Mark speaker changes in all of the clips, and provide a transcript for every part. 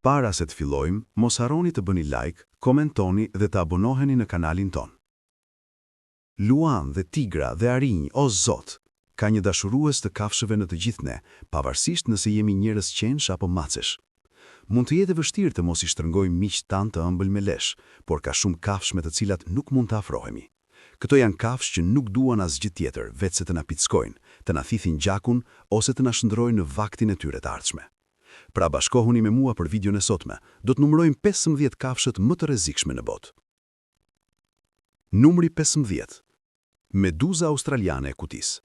Speaker 1: Para se të fillojmë, mos harroni të bëni like, komentoni dhe të abonoheni në kanalin ton. Luan dhe tigra dhe arinj, o zot, ka një dashurues të kafshëve në të gjithë ne, pavarësisht nëse jemi njerëz qensh apo macesh. Mund të jetë e vështirë të mos i shtrëngojmë miq tan të ëmbël me lesh, por ka shumë kafshë me të cilat nuk mund të afrohemi. Këto janë kafshë që nuk duan asgjë tjetër, veç se të na pickojnë, të na thithin gjakun ose të na shndrojnë në vaktin e tyre të ardhshme. Pra bashkohuni me mua për videon e sotme, do të numërojmë 15 kafshët më të rrezikshme në botë. Numri 15. Meduza australiane e kutisë.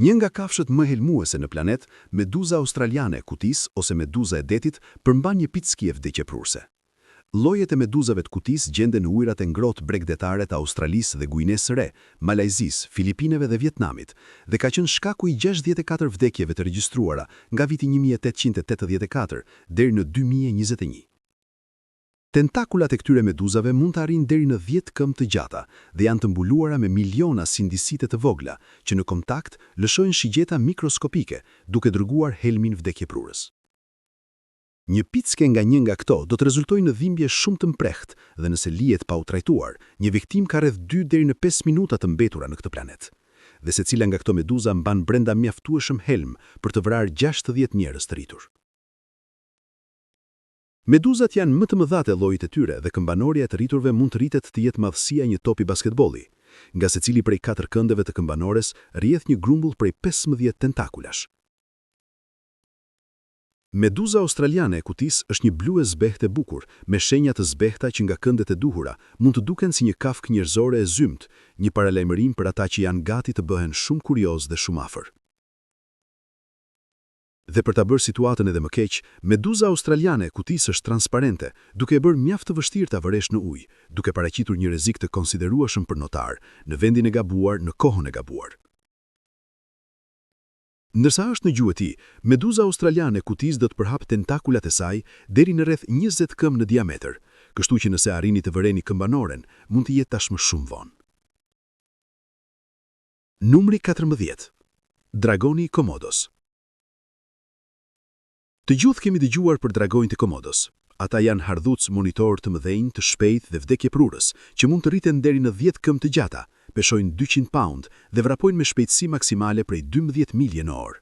Speaker 1: Një nga kafshët më helmuese në planet, meduza australiane e kutisë ose meduza e detit, përmban një picëkie vdekjeprurse. Llojet e meduzave të kutisë gjenden në ujërat e ngrohtë bregdetare të Australisë dhe Guinesë së Re, Malajzisë, Filipineve dhe Vietnamit, dhe ka qenë shkaku i 64 vdekjeve të regjistruara nga viti 1884 deri në 2021. Tentakulat e këtyre meduzave mund të arrijnë deri në 10 këmbë të gjata dhe janë të mbuluara me miliona sindisite të vogla që në kontakt lëshojnë shigjeta mikroskopike duke dërguar helmin vdekjeprurës. Një picke nga një nga këto do të rezultojë në dhimbje shumë të mprehtë dhe nëse lihet pa u trajtuar, një viktim ka rreth 2 deri në 5 minuta të mbetura në këtë planet. Dhe secila nga këto meduza mban brenda mjaftueshëm helm për të vrarë 60 njerëz të rritur. Meduzat janë më të mëdha te llojit e tyre dhe këmbanoria e të rriturve mund të rritet të jetë madhësia një topi basketbolli. Nga secili prej 4 këndeve të këmbanores rrjedh një grumbull prej 15 tentakulash. Meduza australiane e kutisë është një blu e zbehtë e bukur, me shenja të zbehta që nga këndet e duhura mund të duken si një kafkë njerëzore e zymt, një paralajmërim për ata që janë gati të bëhen shumë kurioz dhe shumë afër. Dhe për ta bërë situatën edhe më keq, meduza australiane e kutisë është transparente, duke e bërë mjaft të vështirë ta vëresh në ujë, duke paraqitur një rrezik të konsiderueshëm për notar, në vendin e gabuar, në kohën e gabuar. Ndërsa është në gjuhë e tij, meduza australiane e kutisë do të përhap tentakulat e saj deri në rreth 20 këmbë në diametër, kështu që nëse arrini të vëreni këmbanoren, mund të jetë tashmë shumë vonë. Numri 14. Dragoni i Komodos. Të gjithë kemi dëgjuar për dragonjtë e Komodos. Ata janë hardhuc monitor të mëdhenj, të shpejtë dhe vdekjeprurës, që mund të rriten deri në 10 këmbë të gjata, peshojnë 200 pound dhe vrapojnë me shpejtësi maksimale prej 12 milje në orë.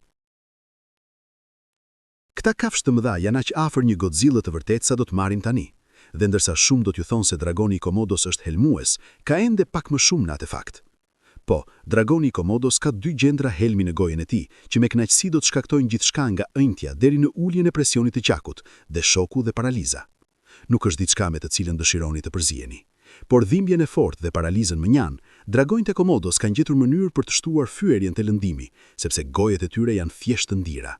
Speaker 1: Këta kafshë të mëdha janë aq afër një Godzilla të vërtetë sa do të marrim tani. Dhe ndërsa shumë do t'ju thonë se dragoni i Komodos është helmues, ka ende pak më shumë në atë fakt. Po, dragoni i Komodos ka 2 gjendra helmi në gojën e tij, që me kënaqësi do të shkaktojnë gjithçka nga ëntja deri në uljen e presionit të qakut, dhe shoku dhe paraliza. Nuk është diçka me të cilën dëshironi të përziheni. Por dhimbjen e fortë dhe paralizën më njan, dragonjtë e Komodos kanë gjetur mënyrë për të shtuar fyerjen të lëndimi, sepse gojet e tyre janë thjesht të ndira.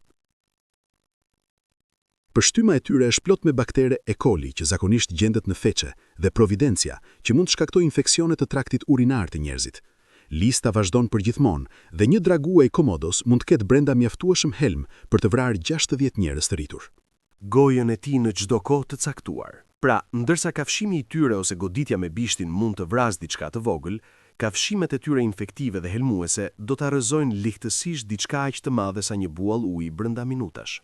Speaker 1: Përshtyma e tyre është plot me baktere E. coli që zakonisht gjendet në feçe dhe Providencia, që mund të shkaktojë infeksione të traktit urinar të njerëzit. Lista vazhdon përgjithmonë dhe një drague i Komodos mund të ketë brenda mjaftueshëm helm për të vrarë 60 njerëz të rritur.
Speaker 2: Gojën e tij në çdo kohë të caktuar. Pra, ndërsa kafshimi i tyre ose goditja me bishtin mund të vrasë diçka të vogël, kafshimet e tyre infektive dhe helmuese do ta rrëzojnë lihtësisht diçka aq të madhe sa një buall uji brenda minutash.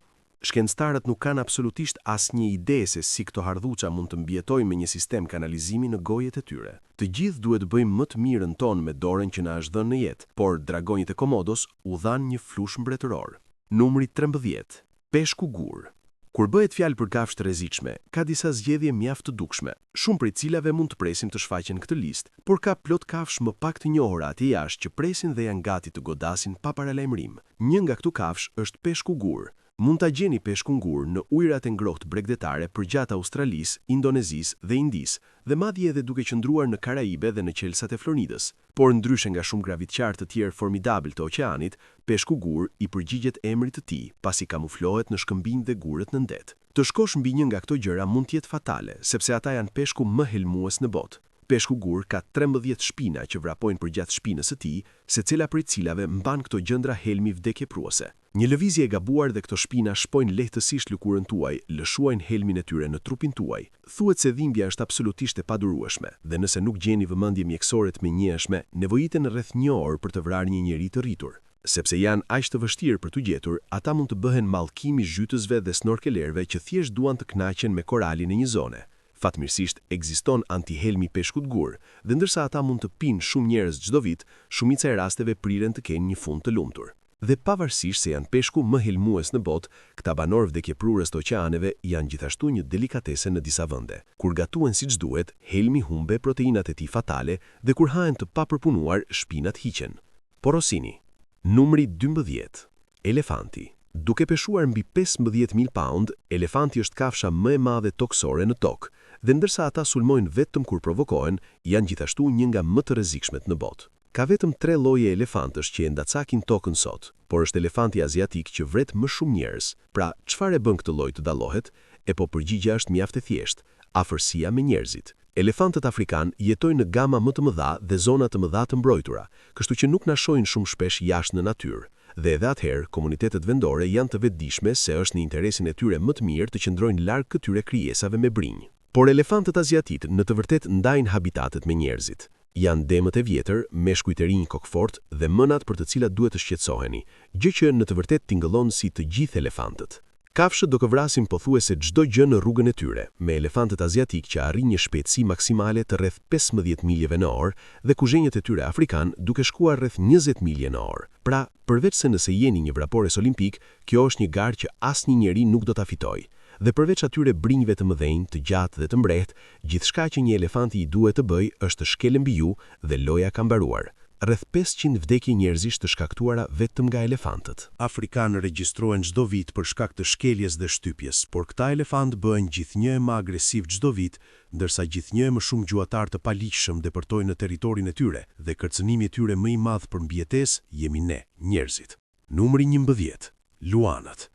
Speaker 2: Shkencëtarët nuk kanë absolutisht asnjë ide se si këto hardhuça mund të mbijetojnë me një sistem kanalizimi në gojet e tyre. Të gjithë duhet bëjmë më të mirën tonë me dorën që na është dhënë në jetë, por dragonjtë e Komodos u dhan një flush mbretëror. Numri 13. Peshku gur. Kur bëhet fjalë për kafshë të rrezikshme, ka disa zgjedhje mjaft të dukshme. Shumë prej cilave mund të presim të shfaqen këtë listë, por ka plot kafshë më pak të njohura atje jashtë që presin dhe janë gati të godasin pa paralajmërim. Një nga këto kafshë është peshku gur. Mund ta gjeni peshkun gur në ujërat e ngrohtë bregdetare përgjatë Australisë, Indonezisë dhe Indisë, dhe madje edhe duke qëndruar në Karaibe dhe në qelsat e Floridës. Por ndryshe nga shumë gravitqar të tjerë formidabël të oqeanit, peshku gur i përgjigjet emrit të tij, pasi kamuflohet në shkëmbinj dhe gurët në ndet. Të shkosh mbi një nga këto gjëra mund të jetë fatale, sepse ata janë peshku më helmues në botë. Peshku gur ka 13 shpina që vrapojnë përgjatë shpinës së tij, secila prej cilave mban këto gjëndra helmi vdekjepruese. Një lëvizje e gabuar dhe këto shpina shpojnë lehtësisht lëkurën tuaj, lëshuajnë helmin e tyre në trupin tuaj. Thuhet se dhimbja është absolutisht e padurueshme, dhe nëse nuk gjeni vëmendje mjekësore të menjëhershme, nevojiten rreth 1 orë për të vrarë një njeri të rritur. Sepse janë aq të vështirë për t'u gjetur, ata mund të bëhen mallkimi zhytësve dhe snorkelerëve që thjesht duan të kënaqen me koralin e një zone. Fatmirësisht ekziston antihelmi peshkut gur, dhe ndërsa ata mund të pinë shumë njerëz çdo vit, shumica e rasteve priren të kenë një fund të lumtur. Dhe pavarësisht se janë peshku më helmues në botë, këta banorë vdekjeprurës të oqeaneve janë gjithashtu një delikatese në disa vende. Kur gatuhen siç duhet, helmi humbe proteinat e tij fatale dhe kur hahen të papërpunuar, shpinat hiqen. Porosini. Numri 12. Elefanti. Duke peshuar mbi 15.000 pound, elefanti është kafsha më e madhe toksore në tokë, dhe ndërsa ata sulmojnë vetëm kur provokohen, janë gjithashtu një nga më të rrezikshmet në botë. Ka vetëm 3 lloje elefantësh që e ndacakin tokën sot, por është elefanti aziatik që vret më shumë njerëz. Pra, çfarë e bën këtë lloj të dallohet? Përgjigjja është mjaft e thjeshtë: afërsia me njerëzit. Elefantët afrikanë jetojnë në gama më të mëdha dhe zona të mëdha të mbrojtura, kështu që nuk na shohin shumë shpesh jashtë në natyrë. Dhe edhe atëherë, komunitetet vendore janë të vetëdijshme se është në interesin e tyre më të mirë të qëndrojnë larg këtyre krijesave me brinj. Por elefantët aziatik në të vërtetë ndajnë habitatet me njerëzit. Janë demët e vjetër, meshkujt e rinj kokfort dhe mënat për të cilat duhet të shqetësoheni, gjë që në të vërtetë tingëllon si të gjithë elefantët. Kafshët do këvrasin pothuajse çdo gjë në rrugën e tyre, me elefantët aziatik që arrin një shpejtësi maksimale të rreth 15 miljeve në orë dhe kuzhenjët e tyre afrikan duke shkuar rreth 20 milje në orë. Pra, përveç se nëse jeni një vrapores olimpik, kjo është një garë që asnjë njeri nuk do ta fitojë. Dhe përveç atyre brinjve të mëdhenj, të gjatë dhe të mbreht, gjithçka që një elefanti i duhet të bëjë është të shkelë mbi ju dhe loja ka mbaruar. Rreth 500 vdekje njerëzish të shkaktuara vetëm nga elefantët.
Speaker 3: Afrikanë regjistrohen çdo vit për shkak të shkeljes dhe shtypjes, por këta elefant bëhen gjithnjë më agresiv çdo vit, ndërsa gjithnjë më shumë gjuatar të paligjshëm depërtojnë në territorin e tyre dhe kërcënimi i tyre më i madh për mbijetesë jemi ne, njerëzit. Numri 11. Luanët.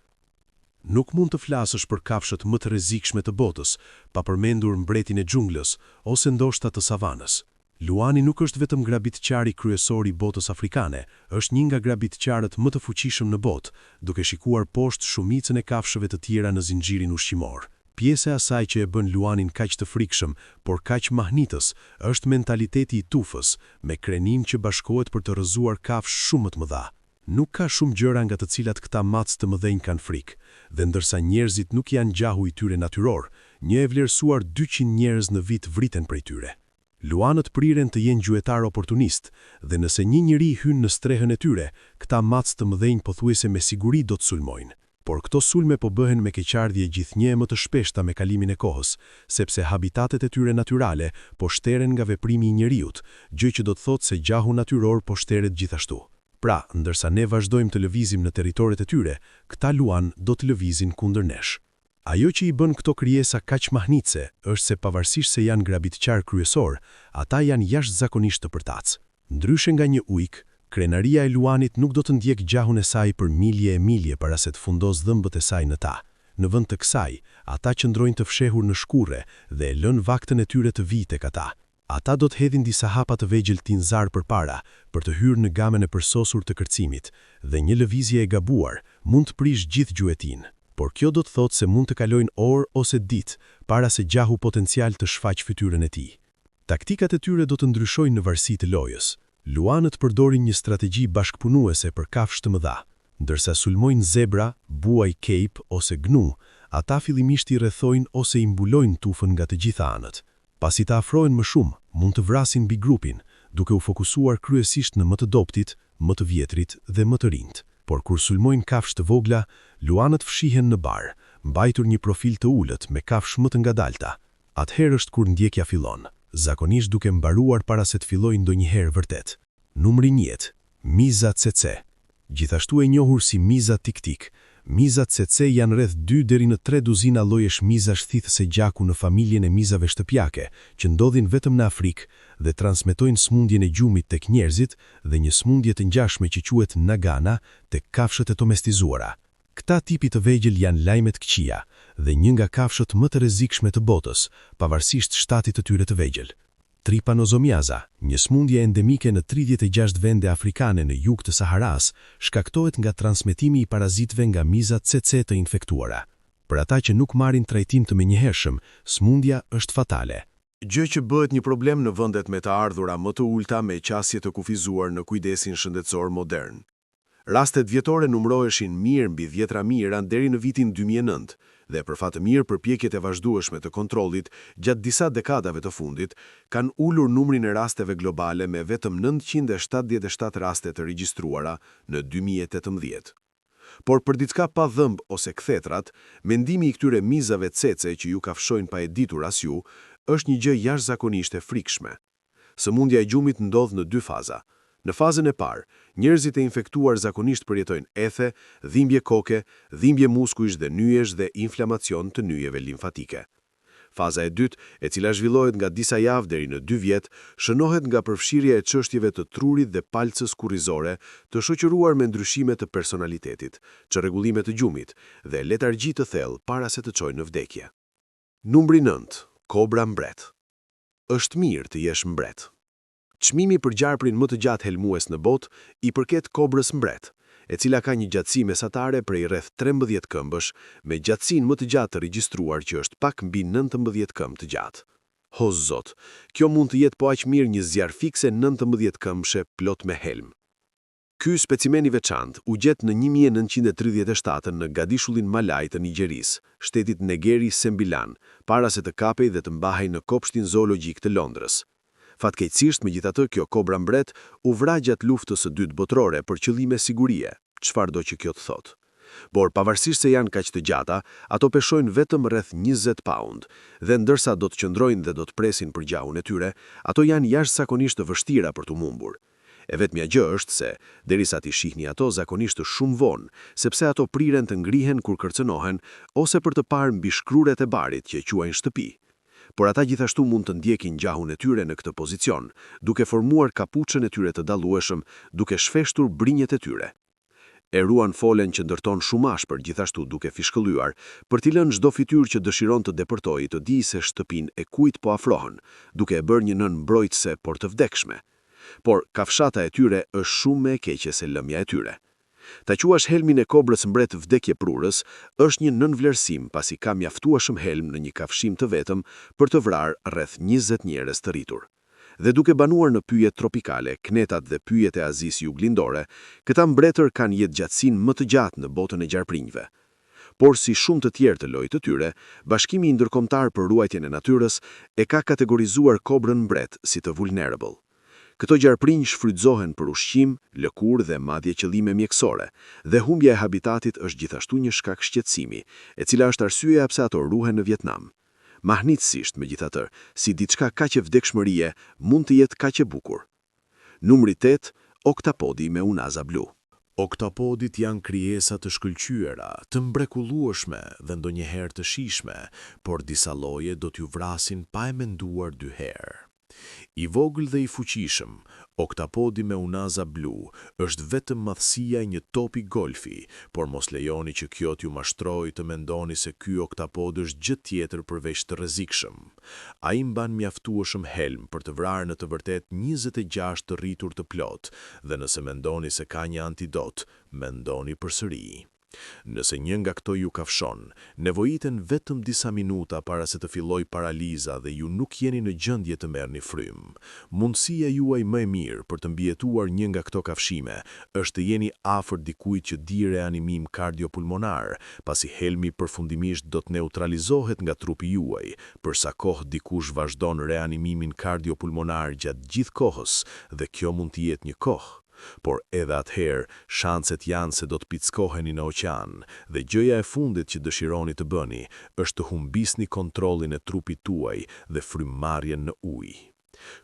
Speaker 3: Nuk mund të flasësh për kafshët më të rrezikshme të botës, pa përmendur mbretin e xhunglës ose ndoshta të savanës. Luani nuk është vetëm grabitqari kryesor i botës afrikane, është një nga grabitqarët më të fuqishëm në botë, duke shikuar poshtë shumicën e kafshëve të tjera në zinxhirin ushqimor. Pjesa e asaj që e bën luanin kaq të frikshëm, por kaq mahnitës, është mentaliteti i tufës, me krenim që bashkohet për të rrëzuar kafshë shumë më të mëdha. Nuk ka shumë gjëra nga të cilat këta mac të mëdhenj kanë frikë, dhe ndërsa njerëzit nuk janë gjahu i tyre natyror, një e vlerësuar 200 njerëz në vit vriten prej tyre. Luanët priren të jenë gjuetar oportunist, dhe nëse një njeri hyn në strehën e tyre, këta mac të mëdhenj pothuajse me siguri do të sulmojnë. Por këto sulme po bëhen me keqardhje gjithnjë më të shpeshta me kalimin e kohës, sepse habitatet e tyre natyrale po shteren nga veprimi i njeriut, gjë që do të thotë se gjahu natyror po shteret gjithashtu. Pra, ndërsa ne vazhdojmë të lëvizim në territoret e tyre, këta luan do të lëvizin kundër nesh. Ajo që i bën këto krijesa kaq mahnitse është se pavarësisht se janë grabitqar kryesor, ata janë jashtëzakonisht të përtac. Ndryshe nga një ujk, krenaria e luanit nuk do të ndjek gjahun e saj për milje e milje para se të fundos dhëmbët e saj në ta. Në vend të kësaj, ata qëndrojnë të fshehur në shkurre dhe e lën vaktën e tyre të vijë tek ata. Ata do të hedhin disa hapa të vegjël tinzar përpara për të hyrë në gamën e përsosur të kërcimit, dhe një lëvizje e gabuar mund të prish gjithë gjuetin. Por kjo do të thotë se mund të kalojnë orë ose ditë para se gjahu potencial të shfaqë fytyrën e tij. Taktikat e tyre do të ndryshojnë në varësi të lojës. Luanët përdorin një strategji bashkëpunuese për kafshë të mëdha, ndërsa sulmojnë zebra, buaj cape ose gnu, ata fillimisht i rrethojnë ose i mbulojnë tufën nga të gjitha anët. Pasi të afrohen më shumë, mund të vrasin mbi grupin, duke u fokusuar kryesisht në më të dobtit, më të vjetrit dhe më të rinjt. Por kur sulmojnë kafshë të vogla, luanët fshihen në bar, mbajtur një profil të ulët me kafshë më të ngadalta. Atëherë është kur ndjekja fillon, zakonisht duke mbaruar para se të fillojë ndonjëherë vërtet. Numri 1. Miza tsetse. Gjithashtu e njohur si miza tik-tik, miza tsetse janë rreth 2 deri në 3 duzina llojesh mizash thithëse gjaku në familjen e mizave shtëpiake, që ndodhin vetëm në Afrikë dhe transmetojnë smundjen e gjumit tek njerëzit dhe një smundje të ngjashme që quhet nagana tek kafshët e domestizuara. Këta tipi të vegjël janë lajmet këqija dhe një nga kafshët më të rrezikshme të botës, pavarësisht shtatit të tyre të vegjël. Trypanosomiaza, një smundje endemike në 36 vende afrikane në jug të Saharas, shkaktohet nga transmetimi i parazitëve nga miza tsetse të infektuara. Për ata që nuk marrin trajtim të menjëhershëm, smundja është fatale.
Speaker 2: Gjë që bëhet një problem në vendet me të ardhura më të ulta me qasje të kufizuar në kujdesin shëndetësor modern. Rastet vjetore numëroheshin mirë mbi 10 mijëra deri në vitin 2009, dhe për fat të mirë përpjekjet e vazhdueshme të kontrollit gjatë disa dekadave të fundit kanë ulur numrin e rasteve globale me vetëm 977 raste të regjistruara në 2018. Por për diçka pa dhëmb ose kthetrat, mendimi i këtyre mizave cece që ju kafshojnë pa e ditur as ju, është një gjë jashtëzakonisht e frikshme. Sëmundja e gjumit ndodh në 2 faza. Në fazën e parë, njerëzit e infektuar zakonisht përjetojnë ethe, dhimbje koke, dhimbje muskujsh dhe nyjesh dhe inflamacion të nyjeve limfatike. Faza e dytë, e cila zhvillohet nga disa javë deri në 2 vjet, shënohet nga përfshirja e çështjeve të trurit dhe palcës kurrizore, të shoqëruar me ndryshime të personalitetit, çrregullime të gjumit dhe letargji të thellë para se të çojnë në vdekje. Numri 9. Kobra mbret. Është mirë të jesh mbret. Çmimi për gjarprin më të gjatë helmues në botë i përket kobrës mbret, e cila ka një gjatësi mesatare prej rreth 13 këmbësh, me gjatësinë më të gjatë të regjistruar që është pak mbi 19 këmbë të gjatë. O zot, kjo mund të jetë po aq mirë një zjarr fikse 19 këmbëshe plot me helm. Ky specimen i veçantë u gjet në 1937 në gadishullin Malaj të Nigjerisë, shtetit Negeri Sembilan, para se të kapej dhe të mbahej në kopshtin zoologjik të Londrës. Fatkeqësisht, megjithatë, kjo kobra mbret u vra gjatë luftës së dytë botërore për qëllime sigurie, çfarëdo që kjo të thotë. Por pavarësisht se janë kaq të gjata, ato peshojnë vetëm rreth 20 pound, dhe ndërsa do të qëndrojnë dhe do të presin për gjahun e tyre, ato janë jashtëzakonisht të vështira për të mumbur. E vetmja gjë është se, derisa ti shihni ato zakonisht shumë vonë, sepse ato priren të ngrihen kur kërcënohen, ose për të parë mbi shkruret e barit që quajnë shtëpi. Por ata gjithashtu mund të ndjekin gjahun e tyre në këtë pozicion, duke formuar kapuçën e tyre të dallueshëm, duke shfeshtur brinjet e tyre. E ruan folen që ndërton shumashpër gjithashtu duke fishkëlluar, për t'i lënë çdo fytyrë që dëshiron të depërtojë të dijë se shtëpinë e kujt po afrohen, duke e bërë një nën mbrojtëse por të vdekshme. Por kafshata e tyre është shumë më e keqe se lëmja e tyre. Ta quash helmin e kobrës mbret vdekje prurës është një nënvlerësim pasi ka mjaftueshëm helm në një kafshim të vetëm për të vrarë rreth 20 njerëz të rritur. Dhe duke banuar në pyjet tropikale, knetat dhe pyjet e Azisë juglindore, këta mbretër kanë jetë gjatësinë më të gjatë në botën e gjarprinjve. Por si shumë të tjerë të llojit të tyre, Bashkimi Ndërkombëtar për Ruajtjen e Natyrës e ka kategorizuar kobrën mbret si të vulnerable. Këto gjarprinj shfrytëzohen për ushqim, lëkurë dhe madje qëllime mjekësore, dhe humbja e habitatit është gjithashtu një shkak shqetësimi, e cila është arsyeja pse ato ruhen në Vietnam. Mahnitësisht, megjithatë, si diçka kaq e vdekshmërie, mund të jetë kaq e bukur. Numri 8, oktapodi me unaza blu.
Speaker 3: Oktapodit janë krijesa të shkëlqyera, të mrekullueshme dhe ndonjëherë të shijshme, por disa lloje do t'ju vrasin pa e menduar 2 herë. I vogël dhe i fuqishëm, oktapodi me unaza blu është vetëm madhësia e një topi golfi, por mos lejoni që kjo t'ju mashtrojë të mendoni se ky oktapod është gjë tjetër përveç të rrezikshëm. Ai mban mjaftueshëm helm për të vrarë në të vërtet 26 të rritur të plot, dhe nëse mendoni se ka një antidot, mendoni përsëri. Nëse një nga këto ju kafshon, nevojiten vetëm disa minuta para se të filloj paraliza dhe ju nuk jeni në gjendje të merrni frym. Mundësia juaj më e mirë për të mbijetuar një nga këto kafshime është të jeni afër dikujt që di reanimim kardiopulmonar, pasi helmi përfundimisht do të neutralizohet nga trupi juaj, për sa kohë dikush vazhdon reanimimin kardiopulmonar gjatë gjithë kohës, dhe kjo mund të jetë një kohë. Por edhe atëherë, shanset janë se do të pickoheni në oqean, dhe gjëja e fundit që dëshironi të bëni është të humbisni kontrollin e trupit tuaj dhe frymmarrjen në ujë.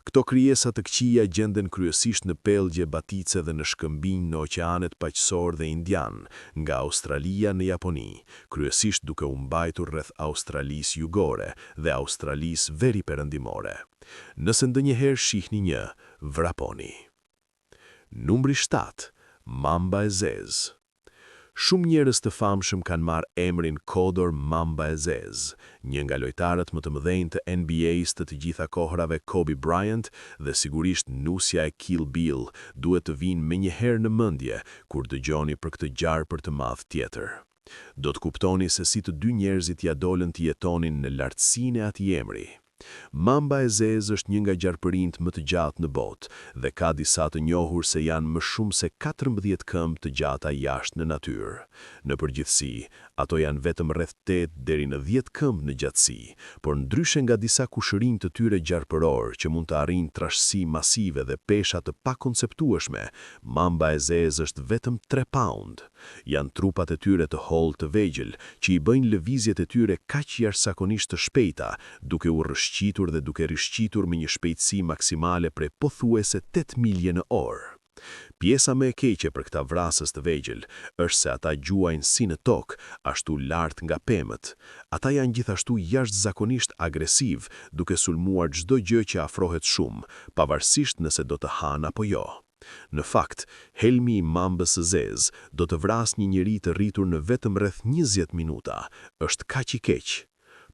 Speaker 3: Këto krijesa të këqija gjenden kryesisht në pellgje, batice dhe në shkëmbinj në oqeanet paqësor dhe indian, nga Australia në Japoni, kryesisht duke u mbajtur rreth Australisë jugore dhe Australisë veriperëndimore. Nëse ndonjëherë shihni një, vraponi. Numri 7. Mamba e zezë. Shumë njerëz të famshëm kanë marrë emrin kodor Mamba e zezë. Një nga lojtarët më të mëdhenj të NBA-s të gjitha kohërave, Kobe Bryant, dhe sigurisht nusja e Kill Bill, duhet të vinë menjëherë në mendje kur dëgjoni për këtë gjarpër të madh tjetër. Do të kuptoni se si të dy njerëzit ja dolën të jetonin në lartësinë e atij emri.
Speaker 2: Mamba e zezë është një nga gjarpërinjt më të gjatë në botë dhe ka disa të njohur se janë më shumë se 14 këmbë të gjata jashtë në natyrë. Në përgjithësi, ato janë vetëm rreth 8 deri në 10 këmbë në gjatësi, por ndryshe nga disa kushërinj të tyre gjarpëror që mund të arrijnë trashësi masive dhe pesha të pakonceptueshme, mamba e zezë është vetëm 3 pound. Janë trupat e tyre të hollë të vegjël që i bëjnë lëvizjet e tyre kaq jashtëzakonisht të shpejta, duke u rrëshqitur dhe duke rishqitur me një shpejtësi maksimale prej pothuajse 8 milje në orë. Pjesa më e keqe për këta vrasës të vegjël është se ata gjuajnë si në tokë, ashtu lart nga pemët. Ata janë gjithashtu jashtëzakonisht agresiv, duke sulmuar çdo gjë që afrohet shumë, pavarësisht nëse do të hanë apo jo. Në fakt, helmi i mambës së zezë do të vrasë një njeri të rritur në vetëm rreth 20 minuta. Është kaq i keq.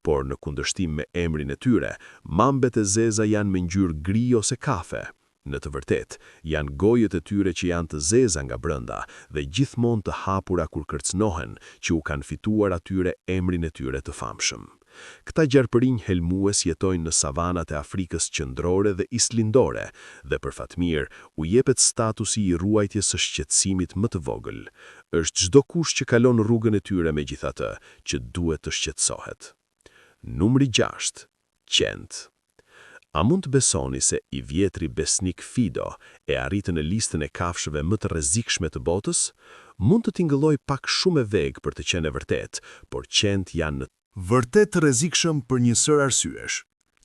Speaker 2: Por në kundërshtim me emrin e tyre, mambet e zeza janë me ngjyrë gri ose kafe. Në të vërtetë, janë gojët e tyre që janë të zeza nga brenda dhe gjithmonë të hapura kur kërcënohen, që u kanë fituar atyre emrin e tyre të famshëm. Këta gjarpërinj helmues jetojnë në savanat e Afrikës qendrore dhe islindore dhe për fatmirë u jepet statusi i ruajtjes së shqetësimit më të vogël. Është çdo kush që kalon rrugën e tyre megjithatë që duhet të shqetësohet. Numri 6. Qentë. A mund të besoni se i vjetri besnik Fido e arritën në listën e kafshëve më të rrezikshme të botës? Mund të tingëlloj pak shumë e vegë për të qenë e vërtet, por qentë janë në
Speaker 1: Vërtet të rrezikshëm për një sër arsyesh.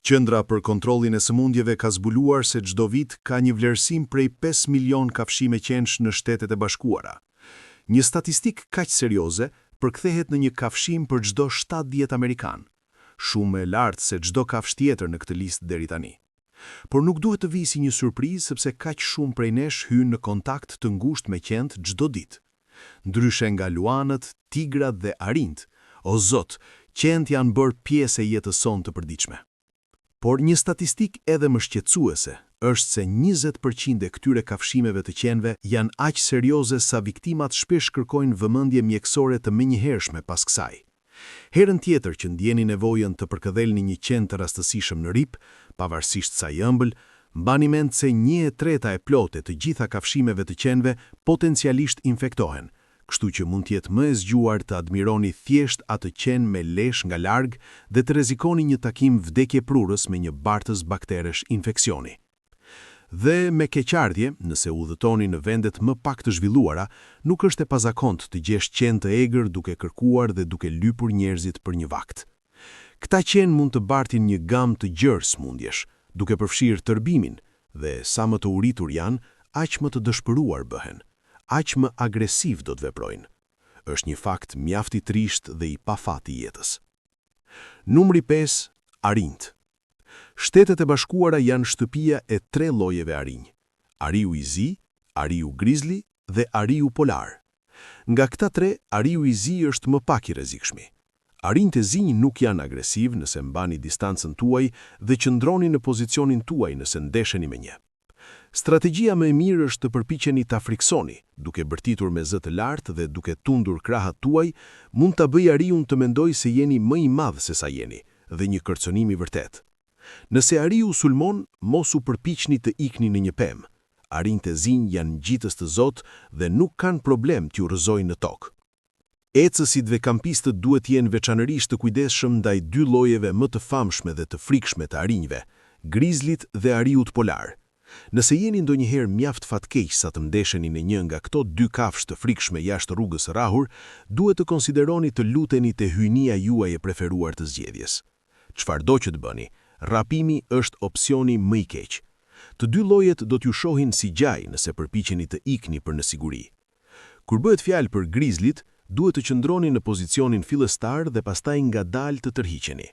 Speaker 1: Qendra për kontrollin e sëmundjeve ka zbuluar se çdo vit ka një vlerësim prej 5 milion kafshime qenësh në Shtetet e Bashkuara. Një statistikë kaq serioze përkthehet në një kafshim për çdo 70 amerikan, shumë e lartë se çdo kafshë tjetër në këtë listë deri tani. Por nuk duhet të vijë si një surprizë sepse kaq shumë prej nesh hynë në kontakt të ngushtë me qentë çdo ditë. Ndryshe nga luanët, tigrat dhe arinjt, o Zot, qentë janë bërë pjesë e jetës sonë të përditshme. Por një statistikë edhe më shqetësuese është se 20% e këtyre kafshimeve të qenëve janë aq serioze sa viktimat shpesh kërkojnë vëmendje mjekësore të menjëhershme pas kësaj. Herën tjetër që ndjeni nevojën të përkëdhelni një qen të rastësishëm në rip, pavarësisht sa i ëmbël, mbani mend se 1/3 e plotë të gjitha kafshimeve të qenëve potencialisht infektohen. Kështu që mund të jetë më e zgjuar të admironi thjesht atë qen me lesh nga larg dhe të rrezikoni një takim vdekje prurës me një bartës bakteresh infeksioni. Dhe me keqardhje, nëse udhëtoni në vendet më pak të zhvilluara, nuk është e pazakont të gjesh qen të egër duke kërkuar dhe duke lypur njerëzit për një vakt. Këta qen mund të bartin një gamë të gjerë sëmundjesh, duke përfshirë tërbimin, dhe sa më të uritur janë, aq më të dëshpëruar bëhen. Aq më agresiv do të veprojnë. Është një fakt mjaft i trisht dhe i pafat i jetës. Numri 5. Arinjt. Shtetet e Bashkuara janë shtëpia e 3 llojeve arinj: ariu i zi, ariu grizzly dhe ariu polar. Nga këta 3, ariu i zi është më pak i rrezikshëm. Arinjt e zi nuk janë agresiv nëse mbani distancën tuaj dhe qëndroni në pozicionin tuaj nëse ndesheni me një. Strategjia më e mirë është të përpiqeni ta friksoni, duke bërtitur me zë të lartë dhe duke tundur krahat tuaj, mund ta bëj ariun të mendojë se jeni më i madh se sa jeni dhe një kërcënim i vërtet. Nëse ariu sulmon, mos u përpiqni të ikni në një pemë. Arinjt e zinj janë ngjitës të Zot dhe nuk kanë problem t'ju rrëzojnë në tokë. Ecësit dhe kampistët duhet të jenë veçanërisht të kujdesshëm ndaj 2 llojeve më të famshme dhe të frikshme të arinjve, grizzlyt dhe ariut polar. Nëse jeni ndonjëherë mjaft fatkeq sa të ndesheni në një nga këto 2 kafshë të frikshme jashtë rrugës së rrahur, duhet të konsideroni të luteni te hyjnia juaj e preferuar të zgjedhjes. Çfarëdo që të bëni, rrapimi është opsioni më i keq. Të 2 llojet do t'ju shohin si gjaj nëse përpiqeni të ikni për në siguri. Kur bëhet fjalë për grizzlyt, duhet të qëndroni në pozicionin fillestar dhe pastaj ngadalë të tërhiqeni.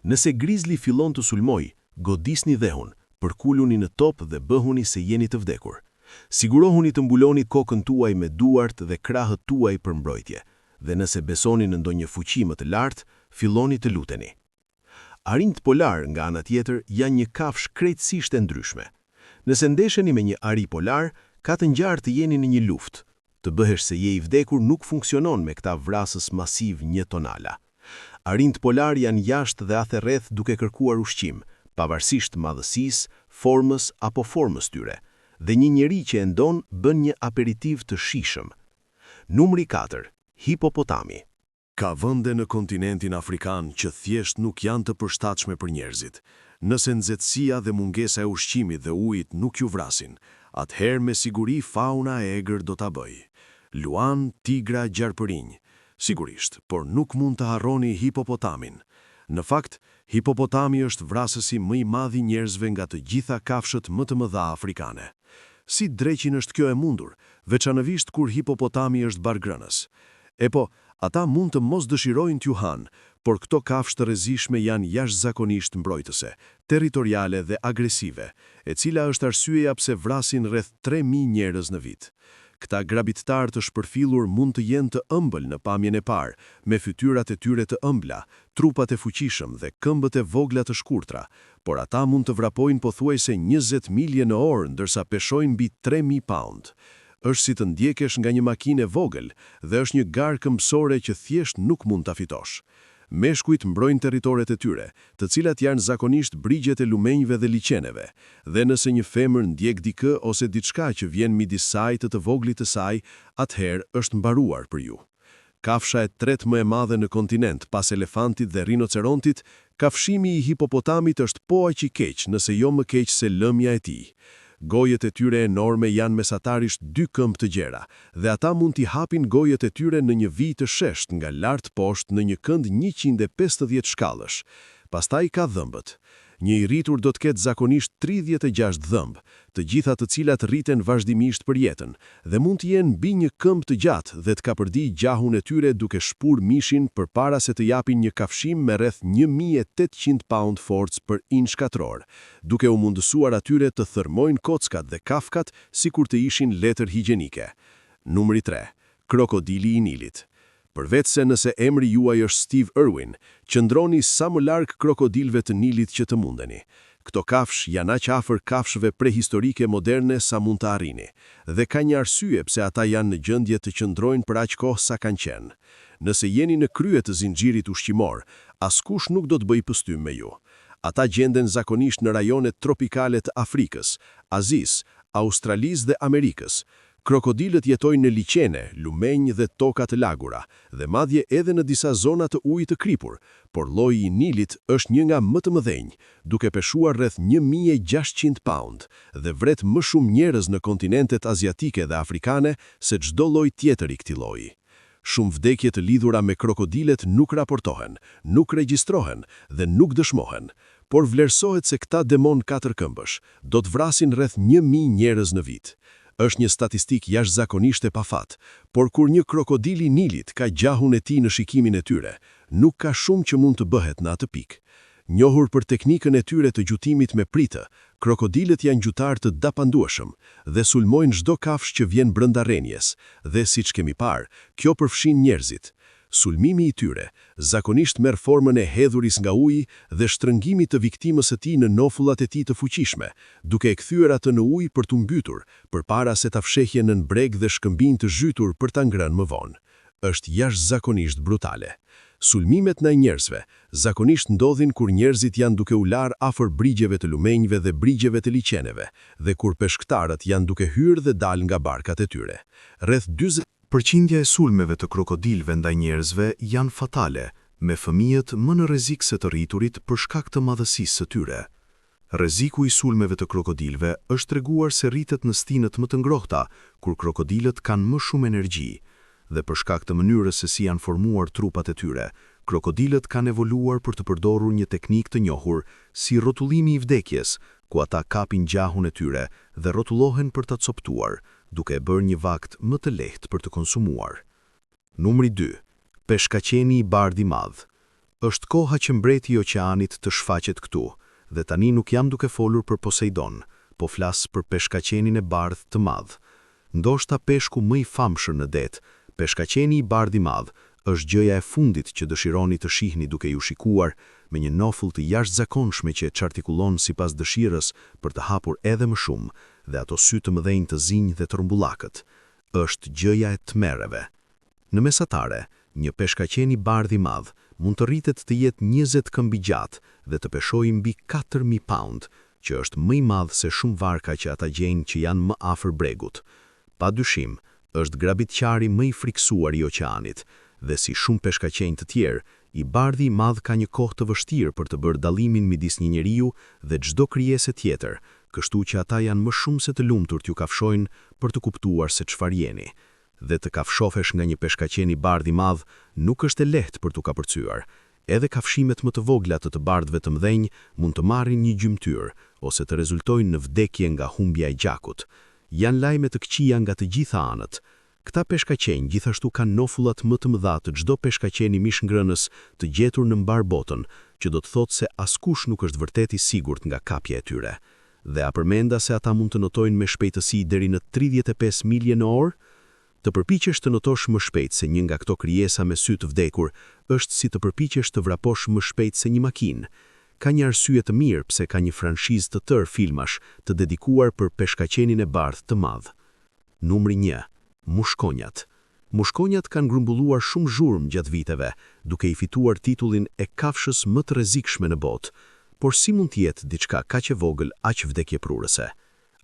Speaker 1: Nëse grizzly fillon të sulmoj, godisni dhehun, përkuluni në top dhe bëhuni se jeni të vdekur. Sigurohuni të mbuloni kokën tuaj me duart dhe krahët tuaj për mbrojtje, dhe nëse besoni në ndonjë fuqi më të lartë, filloni të luteni. Arinjt polar, nga ana tjetër, janë një kafshë krejtësisht e ndryshme. Nëse ndesheni me një ari polar, ka të ngjarë të jeni në një luftë. Të bëhesh se je i vdekur nuk funksionon me këta vrasës masiv 1 tonala.
Speaker 2: Arinjt polar janë jashtë dhe atherreth duke kërkuar ushqim, pavarësisht madhësisë, formës apo formës tyre, dhe një njeri që e ndon bën një aperitiv të shijshëm. Numri 4. Hipopotami.
Speaker 3: Ka vende në kontinentin afrikan që thjesht nuk janë të përshtatshme për njerëzit. Nëse nxehtësia dhe mungesa e ushqimit dhe ujit nuk ju vrasin, atëherë me siguri fauna e egër do ta bëjë. Luan, tigra, gjarpërinj. Sigurisht, por nuk mund të harroni hipopotamin. Në fakt, hipopotami është vrasësi më i madh i njerëzve nga të gjitha kafshët më të mëdha afrikane. Si dreqin është kjo e mundur, veçanërisht kur hipopotami është bargrënës. E po, ata mund të mos dëshirojnë t'ju hanë, por këto kafshë të rrezikshme janë jashtëzakonisht mbrojtëse, territoriale dhe agresive, e cila është arsyeja pse vrasin rreth 3000 njerëz në vit. Këta grabittar të shpërfillur mund të jenë të ëmbël në pamjen e parë, me fytyrat e tyre të ëmbla, trupat e fuqishëm dhe këmbët e vogla të shkurtra, por ata mund të vrapojnë pothuajse 20 milje në orë ndërsa peshojnë mbi 3000 pound. Është si të ndjekesh nga një makinë e vogël dhe është një garë këmbësore që thjesht nuk mund ta fitosh. Meshkujt mbrojnë territoret e tyre, të cilat janë zakonisht brigjet e lumenjve dhe liqeneve, dhe nëse një femër ndjek dikë ose diçka që vjen midis saj të voglit të saj, atëherë është mbaruar për ju. Kafsha e tretë më e madhe në kontinent, pas elefantit dhe rinocerontit, kafshimi i hipopotamit është po aq i keq, nëse jo më keq se lëmja e tij. Gojët e tyre enorme janë mesatarisht 2 këmbë të gjera, dhe ata mund t'i hapin gojët e tyre në një vijë të shesht nga lart poshtë në një kënd 150 shkallësh. Pastaj ka dhëmbët. Një i rritur do të ketë zakonisht 36 dhëmbë, të gjitha të cilat rriten vazhdimisht për jetën, dhe mund të jenë mbi një këmbë të gjatë dhe të kapërdi gjahun e tyre duke shpur mishin përpara se të japin një kafshim me rreth 1800 pound forcë për inç katror, duke u mundësuar atyre të thërmojnë kockat dhe kafkat sikur të ishin letër higjienike. Numri 3. Krokodili i Nilit. Përveç se nëse emri juaj është Steve Irwin, qëndroni sa më larg krokodilëve të Nilit që të mundeni. Këto kafsh janë aq afër kafshëve prehistorike moderne sa mund të arrini, dhe ka një arsye pse ata janë në gjendje të qëndrojnë për aq kohë sa kanë qenë. Nëse jeni në krye të zinxhirit ushqimor, askush nuk do të bëjë pastym me ju. Ata gjenden zakonisht në rajonet tropikale të Afrikës, Azisë, Australisë dhe Amerikës. Krokodilët jetojnë në liqene, lumenj dhe toka të lagura, dhe madje edhe në disa zona të ujit të kripur, por lloji i Nilit është një nga më të mëdhenj, duke peshuar rreth 1600 pound dhe vret më shumë njerëz në kontinentet aziatike dhe afrikane se çdo lloj tjetër i këtij lloji. Shumë vdekje të lidhura me krokodilet nuk raportohen, nuk regjistrohen dhe nuk dëshmohen, por vlerësohet se këta demon 4 këmbësh do të vrasin rreth 1000 njerëz në vit. Është një statistik jashtëzakonisht e pafat, por kur një krokodil i Nilit ka gjahun e tij në shikimin e tyre, nuk ka shumë që mund të bëhet në atë pikë. Njohur për teknikën e tyre të gjutimit me pritë, krokodilët janë gjutar të dapandueshëm dhe sulmojnë çdo kafshë që vjen brenda rrenjes, dhe siç kemi parë, kjo përfshin njerëzit. Sulmimi i tyre zakonisht merr formën e hedhuris nga uji dhe shtrëngimit të viktimës së tij në nofullat e tij të fuqishme, duke e kthyer atë në ujë për t'u mbytur, përpara se ta fshehje nën breg dhe shkëmbin të zhytur për ta ngrënë më vonë. Është jashtëzakonisht brutale. Sulmimet ndaj njerëzve zakonisht ndodhin kur njerëzit janë duke u larë afër brigjeve të lumenjve dhe brigjeve të liqeneve, dhe kur peshktarët janë duke hyrë dhe dalë nga barkat e tyre. Rreth
Speaker 4: 40% e sulmeve të krokodilëve ndaj njerëzve janë fatale, me fëmijët më në rrezik se të rriturit për shkak të madhësisë së tyre. Rreziku i sulmeve të krokodilëve është treguar se rritet në stinët më të ngrohta, kur krokodilët kanë më shumë energji, dhe për shkak të mënyrës se si janë formuar trupat e tyre, krokodilët kanë evoluar për të përdorur një teknikë të njohur si rrotullimi i vdekjes, ku ata kapin gjahun e tyre dhe rrotullohen për ta coptuar, duke e bërë një vakt më të lehtë për të konsumuar. Numri 2. Peshkaqeni i bardhë i madh. Është koha që mbreti i oqeanit të shfaqet këtu, dhe tani nuk jam duke folur për Poseidon, po flas për peshkaqenin e bardhë të madh. Ndoshta peshku më i famshëm në det, peshkaqeni i bardhë i madh është gjëja e fundit që dëshironi të shihni duke ju shikuar, me një nofull të jashtëzakonshme që çartikullon sipas dëshirës për të hapur edhe më shumë, dhe ato sy të mëdhenj të zinj dhe tërmbullakët. Është gjëja e tmerreve. Në mesatare, një peshkaqen i bardhë i madh
Speaker 1: mund të rritet të jetë 20 këmbi gjatë dhe të peshojë mbi 4.000 pound, që është më i madh se shumë varka që ata gjejnë që janë më afër bregut. Pa dyshim, është grabitqari më i friksuar i oqeanit, dhe si shumë peshkaqenj të tjerë, i bardhi i madh ka një kohë të vështirë për të bërë dallimin midis një njeriu dhe çdo krijese tjetër, kështu që ata janë më shumë se të lumtur t'ju kafshojnë për të kuptuar se çfarë jeni. Dhe të kafshofesh nga një peshkaqen i bardh i madh nuk është e lehtë për t'u kapërcyer. Edhe kafshimet më të vogla të bardhëve të mëdhenj mund të marrin një gjymtyr ose të rezultojnë në vdekje nga humbja e gjakut. Janë lajme të këqija nga të gjitha anët. Këta peshkaqenj gjithashtu kanë nofullat më të mëdha të çdo peshkaqeni mishngrënës të gjetur në mbar botën, që do të thotë se askush nuk është vërtet i sigurt nga kapja e tyre. Dhe a përmenda se ata mund të notojnë me shpejtësi deri në 35 milje në orë? Të përpiqesh të notosh më shpejt se një nga këto krijesa me sy të vdekur është si të përpiqesh të vraposh më shpejt se një makinë. Ka një arsye të mirë pse ka një franshizë të tërë filmash të dedikuar për peshkaqenin e bardhë të madh. Numri 1. Mushkonjat. Mushkonjat kanë grumbulluar shumë zhurmë gjatë viteve, duke i fituar titullin e kafshës më të rrezikshme në botë. Por si mund të jetë diçka kaq e vogël aq vdekjeprurëse?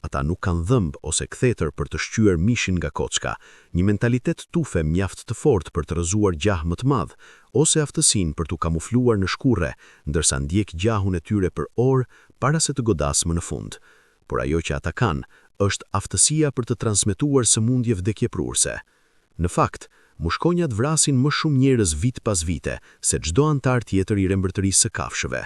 Speaker 1: Ata nuk kanë dhëmb ose kthetër për të shqyer mishin nga kocka, një mentalitet tufe mjaft të fortë për të rrëzuar gjah më të madh, ose aftësinë për t'u kamufluar në shkurre, ndërsa ndjek gjahun e tyre për orë para se të godasë më në fund. Por ajo që ata kanë është aftësia për të transmetuar sëmundje vdekjeprurëse. Në fakt, mushkonjat vrasin më shumë njerëz vit pas vite se çdo antar tjetër i rembërtërisë së kafshëve.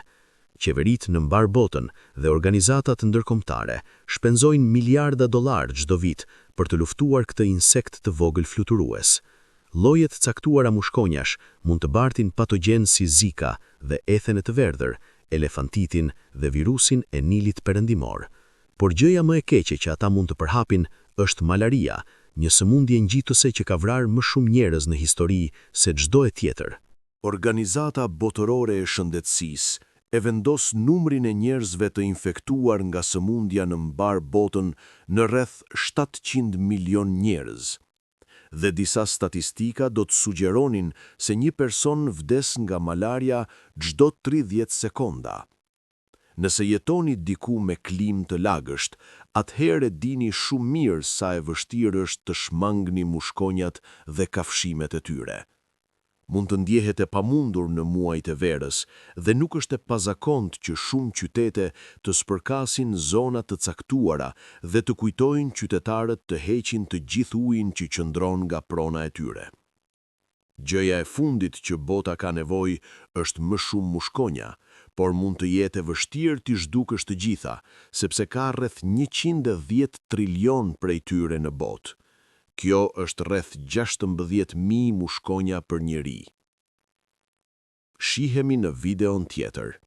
Speaker 1: Qeverit në mbar botën dhe organizatat ndërkombëtare shpenzojnë miliarda dollar çdo vit për të luftuar këtë insekt të vogël fluturues. Llojet caktuara mushkonjash mund të bartin patogjen si Zika dhe ethen e të verdhër, elefantitin dhe virusin e Nilit perëndimor. Por gjëja më e keqe që ata mund të përhapin është malaria, një sëmundje ngjitëse që ka vrarë më shumë njerëz në histori se çdo e tjetër.
Speaker 2: Organizata Botërore e Shëndetësisë e vendos numrin e njerëzve të infektuar nga sëmundja në mbar botën në rreth 700 milion njerëz. Dhe disa statistika do të sugjeronin se një person vdes nga malaria çdo 30 sekonda. Nëse jetoni diku me klimë të lagësht, atëherë dini shumë mirë sa e vështirë është të shmangni mushkonjat dhe kafshimet e tyre. Mund të ndjehet e pamundur në muajt e verës dhe nuk është e pazakont që shumë qytete të spërkasin zona të caktuara dhe të kujtojnë qytetarët të heqin të gjithë ujin që qëndron nga prona e tyre. Gjëja e fundit që bota ka nevojë është më shumë mushkonja, por mund të jetë e vështirë t'i zhdukësh të gjitha, sepse ka rreth 110 trilion prej tyre në botë. Kjo është rreth 16.000 mushkonja për njeri. Shihemi në videon tjetër.